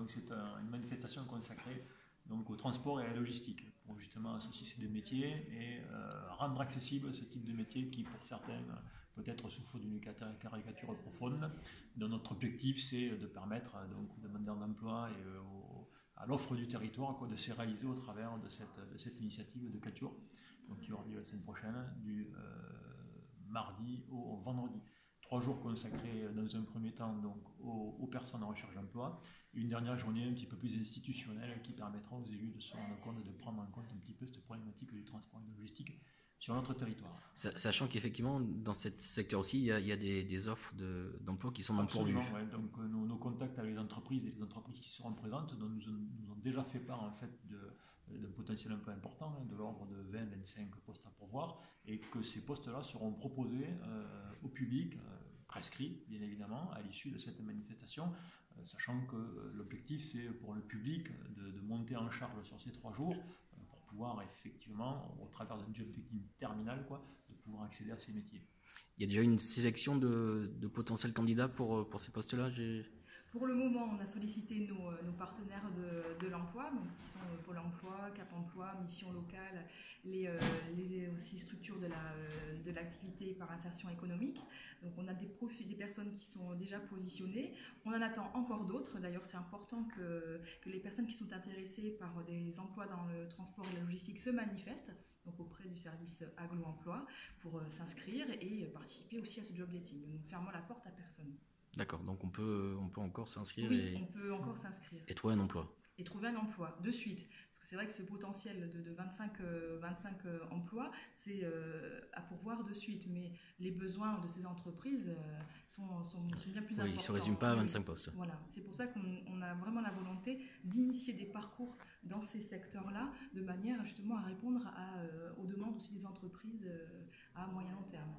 Donc c'est une manifestation consacrée donc, au transport et à la logistique, pour justement associer ces deux métiers et rendre accessible ce type de métier qui, pour certains, peut-être souffre d'une caricature profonde. Donc, notre objectif, c'est de permettre donc, aux demandeurs d'emploi et à l'offre du territoire de se réaliser au travers de cette initiative de 4 jours, donc, qui aura lieu la semaine prochaine, du mardi au vendredi. 3 jours consacrés dans un premier temps donc, aux personnes en recherche d'emploi, et une dernière journée un petit peu plus institutionnelle qui permettra aux élus de se rendre compte, de prendre en compte un petit peu cette problématique du transport et de la logistique sur notre territoire. Sachant qu'effectivement, dans ce secteur aussi, il y a des offres d'emploi qui sont non pourvues. Absolument, ouais. Donc nos contacts avec les entreprises et les entreprises qui seront présentes nous ont déjà fait part en fait de potentiel emploi important, de l'ordre de 20-25 postes à pourvoir, et que ces postes-là seront proposés au public, prescrits bien évidemment, à l'issue de cette manifestation, sachant que l'objectif c'est pour le public de monter en charge sur ces 3 jours pour pouvoir effectivement, au travers d'un job technique terminal, de pouvoir accéder à ces métiers. Il y a déjà une sélection de potentiels candidats pour ces postes-là. Pour le moment, on a sollicité nos partenaires de l'emploi, donc qui sont Pôle emploi, Cap emploi, Mission locale, les aussi structures de l'activité par insertion économique. Donc on a des personnes qui sont déjà positionnées. On en attend encore d'autres. D'ailleurs, c'est important que les personnes qui sont intéressées par des emplois dans le transport et la logistique se manifestent, donc auprès du service Aglo-emploi, pour s'inscrire et participer aussi à ce job dating. Nous ne fermons la porte à personne. D'accord, donc on peut encore s'inscrire. Oui, on peut encore s'inscrire. Et trouver un emploi. Et trouver un emploi de suite. Parce que c'est vrai que ce potentiel de 25 emplois, c'est à pourvoir de suite. Mais les besoins de ces entreprises sont bien plus importants. Oui, ils ne se résument pas à 25 postes. Voilà, c'est pour ça qu'on a vraiment la volonté d'initier des parcours dans ces secteurs-là, de manière justement à répondre aux demandes aussi des entreprises à moyen long terme.